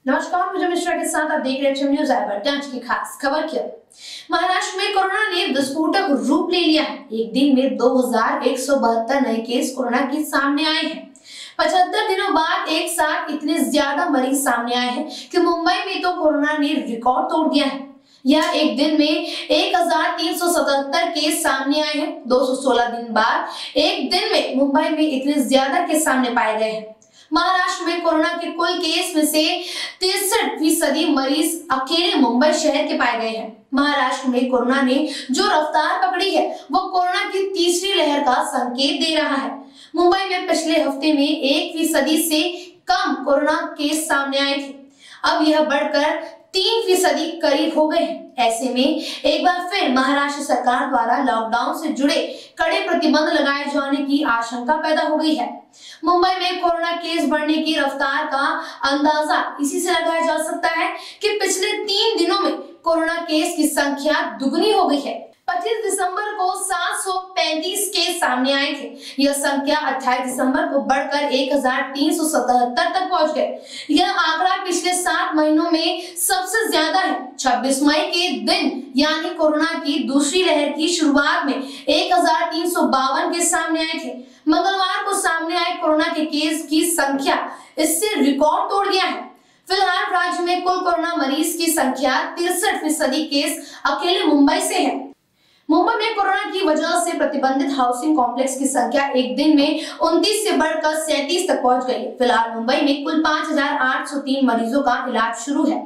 नमस्कार, मुझे मिश्रा के साथ आप देख रहे हैं न्यूज़ आज की खास खबर क्या। महाराष्ट्र में कोरोना ने विस्फोटक रूप ले लिया है। एक दिन में 2172 नए केस कोरोना के सामने आए हैं। 75 दिनों बाद एक साथ इतने ज्यादा मरीज सामने आए हैं कि मुंबई में तो कोरोना ने रिकॉर्ड तोड़ दिया है। यह एक दिन में 1377 केस सामने आए हैं। 216 दिन बाद एक दिन में मुंबई में इतने ज्यादा केस सामने पाए गए हैं। महाराष्ट्र में कोरोना के कुल केस में से 63% मरीज अकेले मुंबई शहर के पाए गए हैं। महाराष्ट्र में कोरोना ने जो रफ्तार पकड़ी है वो कोरोना की तीसरी लहर का संकेत दे रहा है। मुंबई में पिछले हफ्ते में 1% से कम कोरोना केस सामने आए थे। अब यह बढ़कर 3% करीब हो गए हैं। ऐसे में एक बार फिर महाराष्ट्र सरकार द्वारा लॉकडाउन से जुड़े कड़े प्रतिबंध लगाए जाने की आशंका पैदा हो गई है। मुंबई में कोरोना केस बढ़ने की रफ्तार का अंदाजा इसी से लगाया जा सकता है कि पिछले 3 दिनों में कोरोना केस की संख्या दुगनी हो गई है। 25 दिसंबर को 735 केस सामने आए थे। यह संख्या 28 दिसंबर को बढ़कर 1377 तक पहुंच गए। यह आंकड़ा पिछले 7 महीनों में सबसे ज्यादा है। 26 मई के दिन यानी कोरोना की दूसरी लहर की शुरुआत में 1352 केस सामने आए थे। मंगलवार को सामने आए कोरोना के केस की संख्या इससे रिकॉर्ड तोड़ दिया है। फिलहाल राज्य में कुल कोरोना मरीज की संख्या 63% केस अकेले मुंबई से है। मुंबई में कोरोना की वजह से प्रतिबंधित हाउसिंग कॉम्प्लेक्स की संख्या एक दिन में 29 से बढ़कर 37 तक पहुंच गई। फिलहाल मुंबई में कुल 5803 मरीजों का इलाज शुरू है।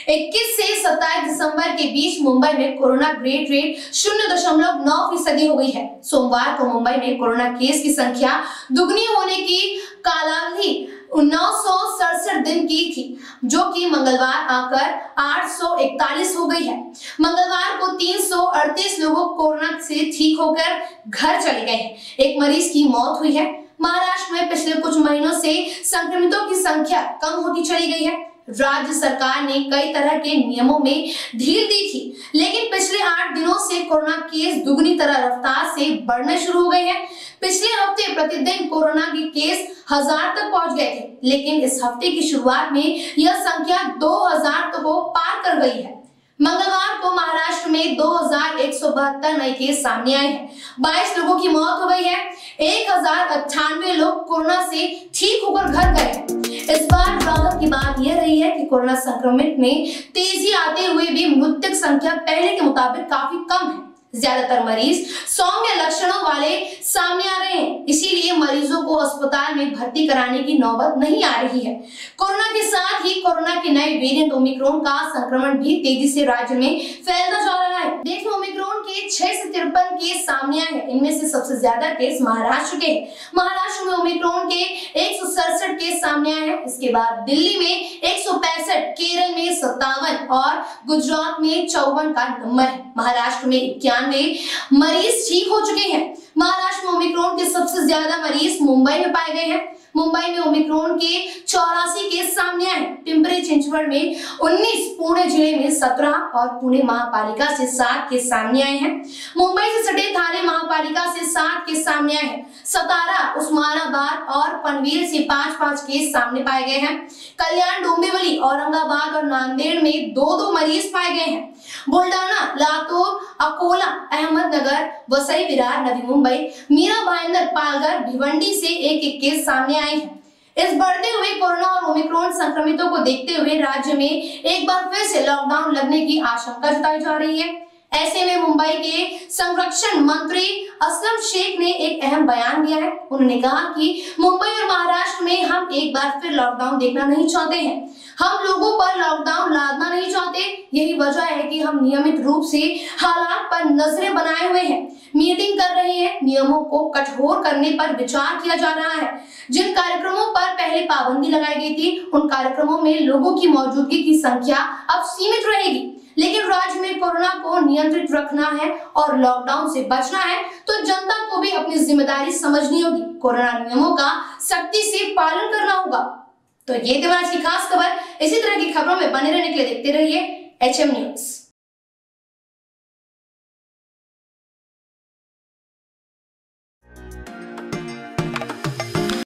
21 से 27 दिसंबर के बीच मुंबई में कोरोना ग्रेड रेट 0.9% हो गई है। सोमवार को मुंबई में कोरोना केस की संख्या दुगनी होने की कालावधि 967 दिन की थी, जो कि मंगलवार आकर 841 हो गई है। मंगलवार को 338 लोगों कोरोना से ठीक होकर घर चले गए हैं। एक मरीज की मौत हुई है। महाराष्ट्र में पिछले कुछ महीनों से संक्रमितों की संख्या कम होती चली गई है। राज्य सरकार ने कई तरह के नियमों में ढील दी थी, लेकिन पिछले 8 दिनों से कोरोना केस दुगनी तरह रफ्तार से बढ़ने शुरू हो गए हैं। पिछले हफ्ते प्रतिदिन कोरोना के केस 1000 तक पहुंच गए थे, लेकिन इस हफ्ते की शुरुआत में यह संख्या 2000 तक को पार कर गई है। मंगलवार को महाराष्ट्र में 2172 नए केस सामने आए हैं। 22 लोगों की मौत हो गई है। 1098 लोग कोरोना से ठीक होकर घर गए हैं। इस बार राहत की बात यह रही है कि कोरोना संक्रमित में तेजी आते हुए भी मृतक संख्या पहले के मुताबिक काफी कम है। ज्यादातर मरीज सौम्य लक्षणों वाले सामने आ रहे हैं, इसीलिए मरीजों को अस्पताल में भर्ती कराने की नौबत नहीं आ रही है। कोरोना के साथ ही कोरोना के नए वेरिएंट ओमिक्रॉन का संक्रमण भी तेजी से राज्य में फैलता जा रहा है। देश में ओमिक्रॉन के 6 से 53 केस सामने आए हैं। इनमें से सबसे ज्यादा केस महाराष्ट्र के हैं। महाराष्ट्र में ओमिक्रॉन के 167 केस सामने आए हैं। इसके बाद दिल्ली में 165, केरल में 57 और गुजरात में 54 का नंबर है। महाराष्ट्र में 91 मरीज ठीक हो चुके हैं। महाराष्ट्र में ओमिक्रॉन के सबसे ज्यादा मरीज मुंबई में पाए गए हैं। मुंबई में ओमिक्रॉन के 84 केस सामने आए। पिंपरी चिंचवड में 19, पुणे जिले में 17 और पुणे महापालिका से 7 केस सामने आए हैं। मुंबई से सटे थाने महापालिका से 7 केस सामने आए हैं। सतारा, उस्मानाबाद और पनवेल से 5-5 केस सामने पाए गए हैं। कल्याण, डोंबिवली, औरंगाबाद और नांदेड़ में 2-2 मरीज पाए गए हैं। बुलडाना, लातूर, अकोला, अहमदनगर, वसई विरार, नवी मुंबई, मीरा भाईंदर, पालघर, भिवंडी से 1-1 केस सामने आए हैं। इस बढ़ते हुए कोरोना और ओमिक्रॉन संक्रमितों को देखते हुए राज्य में एक बार फिर से लॉकडाउन लगने की आशंका जताई जा रही है। ऐसे में मुंबई के संरक्षण मंत्री असलम शेख ने एक अहम बयान दिया है। उन्होंने कहा कि मुंबई और महाराष्ट्र में हम एक बार फिर लॉकडाउन देखना नहीं चाहते हैं। हम लोगों पर लॉकडाउन लादना नहीं चाहते। यही वजह है कि हम नियमित रूप से हालात पर नजरें बनाए हुए हैं, मीटिंग कर रहे हैं। नियमों को कठोर करने पर विचार किया जा रहा है। जिन कार्यक्रमों पर पहले पाबंदी लगाई गई थी, उन कार्यक्रमों में लोगों की मौजूदगी की संख्या अब सीमित रहेगी। लेकिन राज्य में कोरोना को नियंत्रित रखना है और लॉकडाउन से बचना है, तो जनता को भी अपनी जिम्मेदारी समझनी होगी। कोरोना नियमों का सख्ती से पालन करना होगा। तो ये थी आज की खास खबर। इसी तरह की खबरों में बने रहने के लिए देखते रहिए HM न्यूज़।